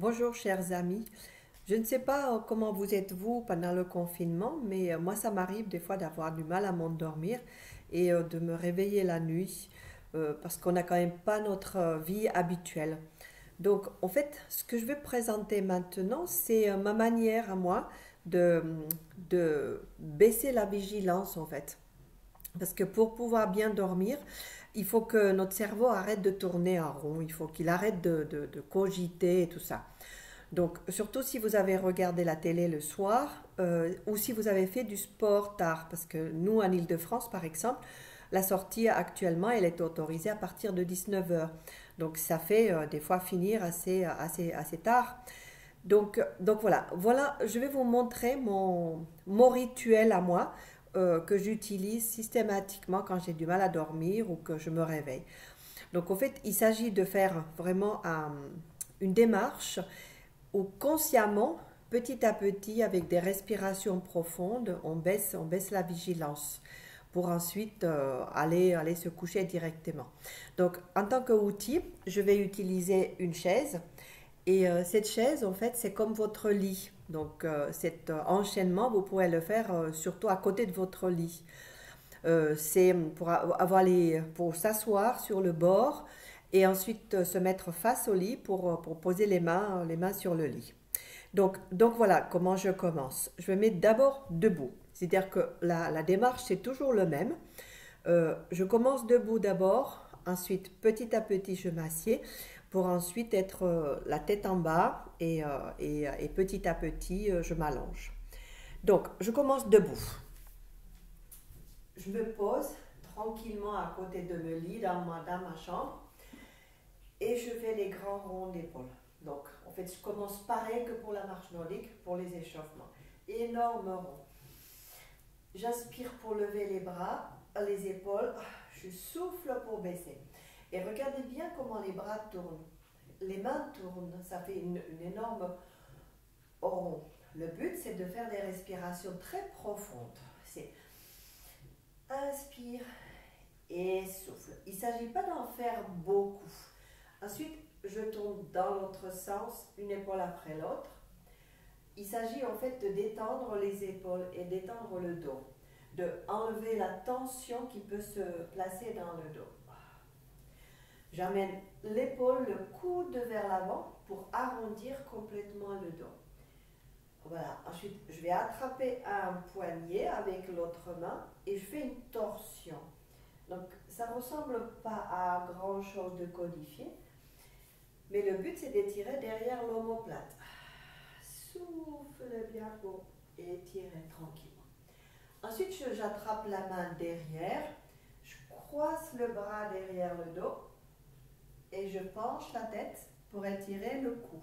Bonjour chers amis. Je ne sais pas comment vous êtes vous pendant le confinement, mais moi ça m'arrive des fois d'avoir du mal à m'endormir et de me réveiller la nuit parce qu'on n'a quand même pas notre vie habituelle. Donc en fait, ce que je vais présenter maintenant, c'est ma manière à moi de, de baisser la vigilance en fait. Parce que pour pouvoir bien dormir, il faut que notre cerveau arrête de tourner en rond, il faut qu'il arrête de cogiter et tout ça. Donc, surtout si vous avez regardé la télé le soir ou si vous avez fait du sport tard, parce que nous, en Île-de-France, par exemple, la sortie actuellement, elle est autorisée à partir de 19 heures. Donc, ça fait des fois finir assez tard. Donc voilà, je vais vous montrer mon rituel à moi que j'utilise systématiquement quand j'ai du mal à dormir ou que je me réveille. Donc, en fait, il s'agit de faire vraiment une démarche où consciemment, petit à petit, avec des respirations profondes, on baisse la vigilance pour ensuite aller se coucher directement. Donc, en tant qu'outil, je vais utiliser une chaise. Et cette chaise, en fait, c'est comme votre lit. Donc, cet enchaînement, vous pourrez le faire surtout à côté de votre lit. C'est pour s'asseoir sur le bord et ensuite se mettre face au lit pour poser les mains sur le lit. Donc voilà comment je commence. Je me mets d'abord debout. C'est-à-dire que la démarche, c'est toujours le même. Je commence debout d'abord, ensuite petit à petit je m'assieds pour ensuite être la tête en bas et petit à petit je m'allonge. Donc je commence debout. Je me pose tranquillement à côté de mon lit dans ma chambre et je fais les grands ronds d'épaule. Donc en fait je commence pareil que pour la marche nordique, pour les échauffements. Énorme rond. J'inspire pour lever les bras, les épaules, je souffle pour baisser. Et regardez bien comment les bras tournent. Les mains tournent, ça fait une énorme rond. Le but, c'est de faire des respirations très profondes. C'est inspire et souffle. Il ne s'agit pas d'en faire beaucoup. Ensuite, je tourne dans l'autre sens, une épaule après l'autre. Il s'agit en fait de détendre les épaules et détendre le dos, de enlever la tension qui peut se placer dans le dos. J'amène l'épaule, le coude vers l'avant pour arrondir complètement le dos. Voilà. Ensuite, je vais attraper un poignet avec l'autre main et je fais une torsion. Donc, ça ne ressemble pas à grand chose de codifié, mais le but c'est d'étirer derrière l'omoplate. Souffle bien pour étirer tranquillement. Ensuite, j'attrape la main derrière, je croise le bras derrière le dos et je penche la tête pour étirer le cou.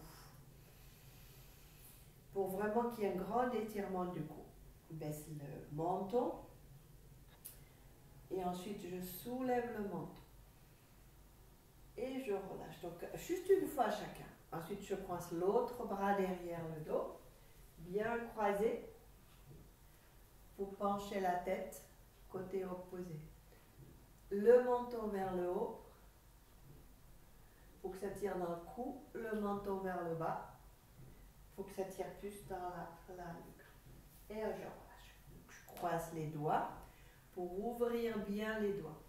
Pour vraiment qu'il y ait un grand étirement du cou. Baisse le menton et ensuite je soulève le menton. Et je relâche. Donc, juste une fois chacun. Ensuite, je croise l'autre bras derrière le dos, bien croisé, pour pencher la tête côté opposé. Le menton vers le haut, pour que ça tire dans le cou, le menton vers le bas, pour que ça tire plus dans la nuque. Et je relâche. Je croise les doigts pour ouvrir bien les doigts.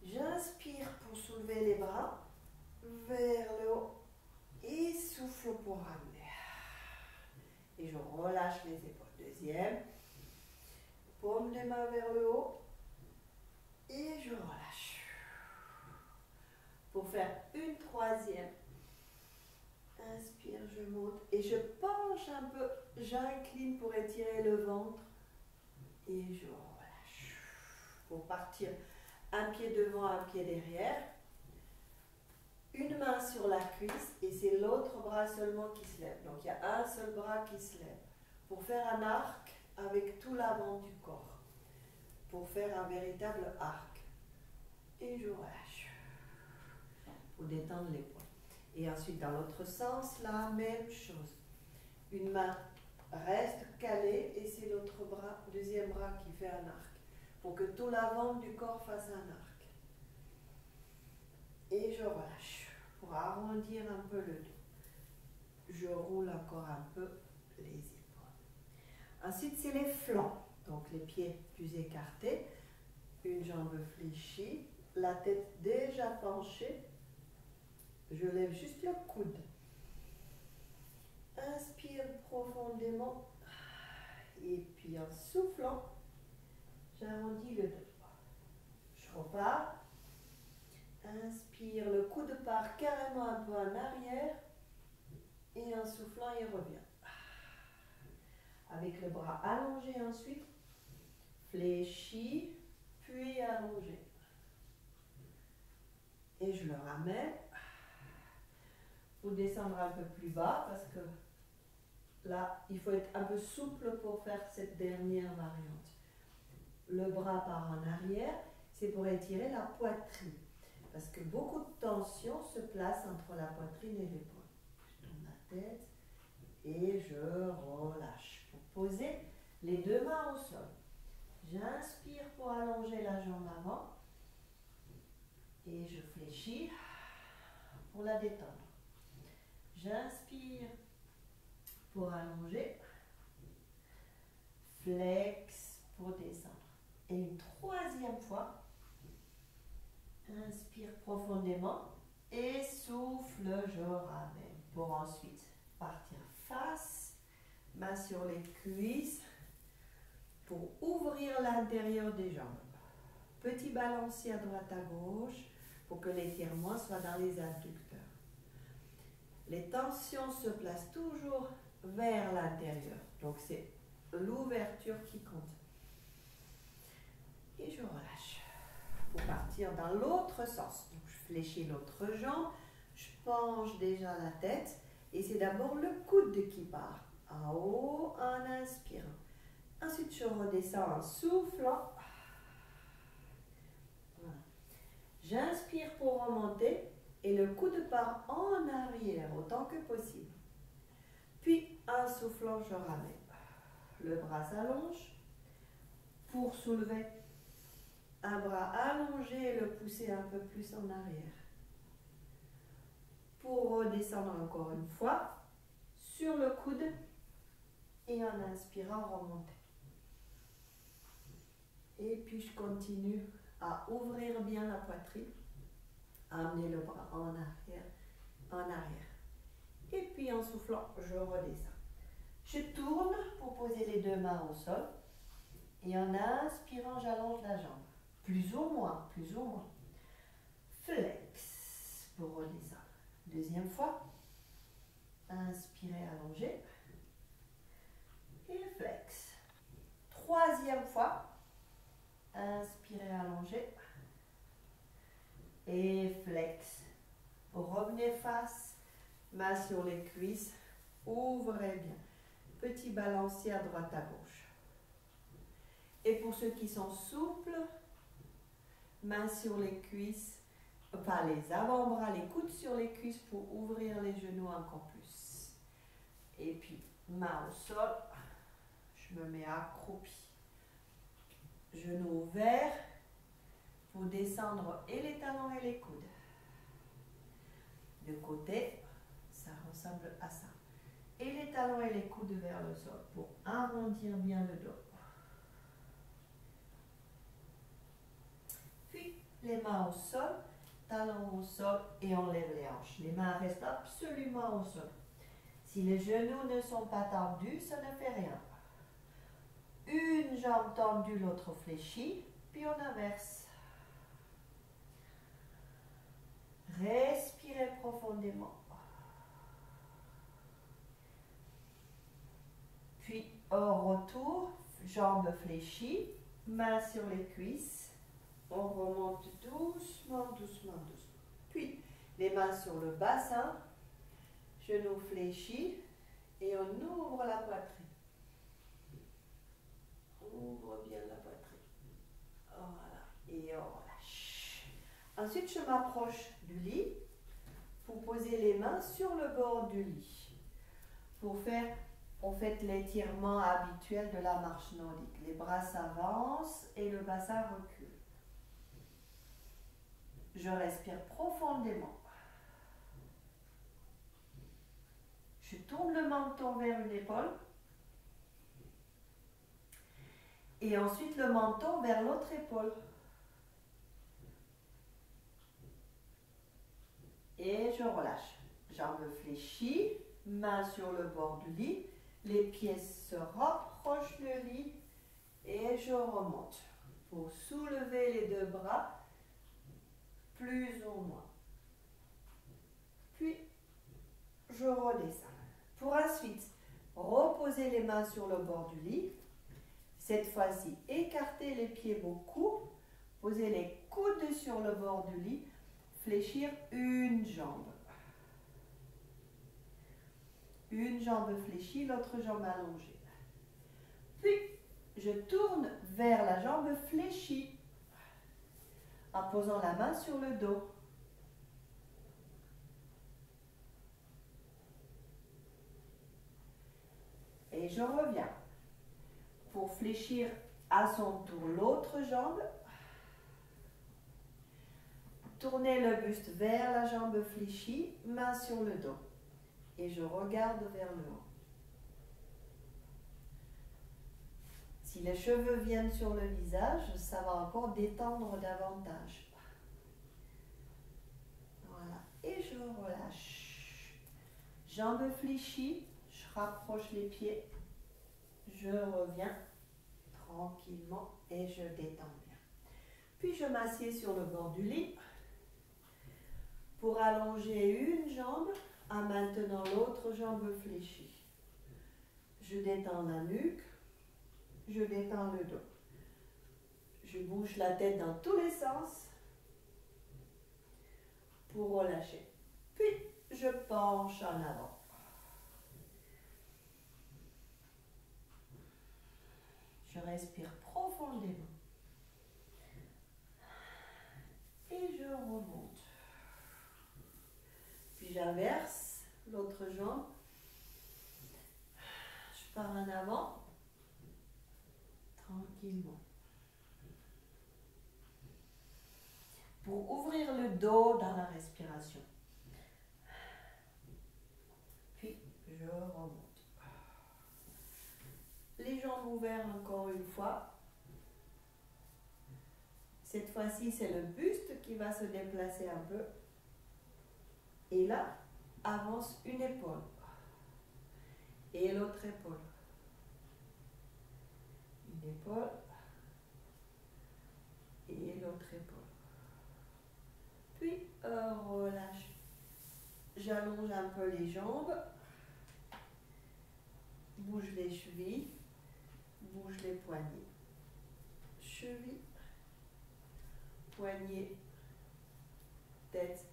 J'inspire pour soulever les bras vers le haut et souffle pour ramener. Et je relâche les épaules. Deuxième, paume des mains vers le haut et je relâche. Pour faire une troisième, inspire, je monte et je penche un peu, j'incline pour étirer le ventre et je relâche. Pour partir un pied devant, un pied derrière. Une main sur la cuisse et c'est l'autre bras seulement qui se lève. Donc il y a un seul bras qui se lève. Pour faire un arc avec tout l'avant du corps. Pour faire un véritable arc. Et je relâche. Pour détendre l'épaule. Et ensuite dans l'autre sens, la même chose. Une main reste calée et c'est l'autre bras, deuxième bras qui fait un arc. Pour que tout l'avant du corps fasse un arc. Et je relâche pour arrondir un peu le dos. je roule encore un peu les épaules. Ensuite, c'est les flancs. Donc, les pieds plus écartés, une jambe fléchie, la tête déjà penchée. Je lève juste le coude. Inspire profondément. Et puis, en soufflant, j'arrondis le dos. Je repars. Inspire, le coude part carrément un peu en arrière. Et en soufflant, il revient. Avec le bras allongé ensuite. Fléchi, puis allongé. Et je le ramène. Pour descendre un peu plus bas parce que là, il faut être un peu souple pour faire cette dernière variante. Le bras part en arrière, c'est pour étirer la poitrine. Parce que beaucoup de tension se place entre la poitrine et l'épaule. Je tourne la tête et je relâche. Pour poser les deux mains au sol. J'inspire pour allonger la jambe avant. Et je fléchis pour la détendre. J'inspire pour allonger. Flex pour descendre. Et une troisième fois. Inspire profondément. Et souffle, je ramène. Pour ensuite partir face. Main sur les cuisses. Pour ouvrir l'intérieur des jambes. Petit balancier à droite à gauche. Pour que l'étirement soit dans les adducteurs. Les tensions se placent toujours vers l'intérieur. Donc c'est l'ouverture qui compte. Et je relâche. Pour partir dans l'autre sens. Donc je fléchis l'autre jambe. Je penche déjà la tête. Et c'est d'abord le coude qui part. En haut, en inspirant. Ensuite je redescends en soufflant. Voilà. J'inspire pour remonter. Et le coude part en arrière autant que possible. Puis, en soufflant, je ramène. Le bras s'allonge. Pour soulever, un bras allongé et le pousser un peu plus en arrière. Pour redescendre encore une fois, sur le coude et en inspirant, remonter. Et puis, je continue à ouvrir bien la poitrine. Amener le bras en arrière, en arrière. Et puis en soufflant, je redescends. Je tourne pour poser les deux mains au sol. Et en inspirant, j'allonge la jambe. Plus ou moins, plus ou moins. Flex pour redescendre. Deuxième fois. Inspirez, allongez. Et flex. Troisième fois. Inspirez, allongez. Et flex. Revenez face, main sur les cuisses, ouvrez bien. Petit balancier à droite à gauche. Et pour ceux qui sont souples, main sur les cuisses, enfin les avant-bras, les coudes sur les cuisses pour ouvrir les genoux encore plus. Et puis, main au sol, je me mets accroupi. Genoux ouverts pour descendre et les talons et les coudes. De côté, ça ressemble à ça. Et les talons et les coudes vers le sol pour arrondir bien le dos. Puis, les mains au sol, talons au sol et on lève les hanches. Les mains restent absolument au sol. Si les genoux ne sont pas tendus, ça ne fait rien. Une jambe tendue, l'autre fléchie, puis on inverse. Respirez profondément. Puis au retour, jambes fléchies, mains sur les cuisses. On remonte doucement, doucement, doucement. Puis les mains sur le bassin, genoux fléchis et on ouvre la poitrine. Ouvre bien la poitrine. Voilà. Et on relâche. Ensuite, je m'approche du lit pour poser les mains sur le bord du lit. Pour faire, en fait, l'étirement habituel de la marche nordique. Les bras s'avancent et le bassin recule. Je respire profondément. Je Je tourne le menton vers une épaule. Et ensuite le menton vers l'autre épaule. Et je relâche. Jambes fléchies, main sur le bord du lit. Les pieds se rapprochent du lit. Et je remonte. Pour soulever les deux bras, plus ou moins. Puis, je redescends. Pour ensuite reposer les mains sur le bord du lit. Cette fois-ci, écartez les pieds beaucoup. Posez les coudes sur le bord du lit. Fléchir une jambe. Une jambe fléchie, l'autre jambe allongée. Puis, je tourne vers la jambe fléchie en posant la main sur le dos. Et je reviens pour fléchir à son tour l'autre jambe. Tournez le buste vers la jambe fléchie, main sur le dos. Et je regarde vers le haut. Si les cheveux viennent sur le visage, ça va encore détendre davantage. Voilà. Et je relâche. Jambes fléchies, je rapproche les pieds. Je reviens tranquillement et je détends bien. Puis je m'assieds sur le bord du lit pour allonger une jambe en maintenant l'autre jambe fléchie. Je détends la nuque, je détends le dos. Je bouge la tête dans tous les sens pour relâcher. Puis je penche en avant. Je respire profondément. Et je remonte. Puis j'inverse l'autre jambe. Je pars en avant. Tranquillement. Pour ouvrir le dos dans la respiration. Puis je remonte. Les jambes ouvertes encore une fois. Cette fois-ci, c'est le buste qui va se déplacer un peu. Et là, avance une épaule. Et l'autre épaule. Une épaule. Et l'autre épaule. Puis, relâche. J'allonge un peu les jambes. Bouge les chevilles. Bouge les poignets. Cheville. Poignets. Tête.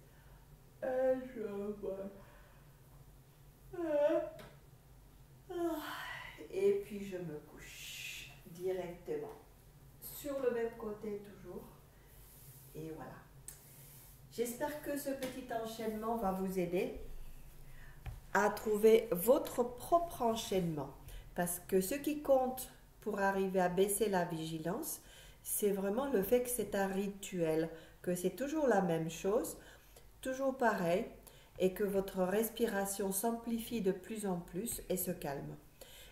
Et puis je me couche directement sur le même côté toujours. Et voilà. J'espère que ce petit enchaînement va vous aider à trouver votre propre enchaînement. Parce que ce qui compte pour arriver à baisser la vigilance, c'est vraiment le fait que c'est un rituel, que c'est toujours la même chose, toujours pareil, et que votre respiration s'amplifie de plus en plus et se calme.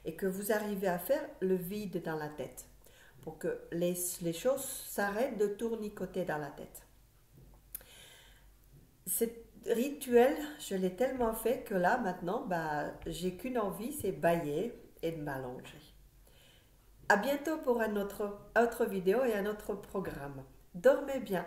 Et que vous arrivez à faire le vide dans la tête, pour que les choses s'arrêtent de tournicoter dans la tête. Ce rituel, je l'ai tellement fait que là, maintenant, j'ai qu'une envie, c'est bâiller et de m'allonger. À bientôt pour une autre vidéo et un autre programme. Dormez bien.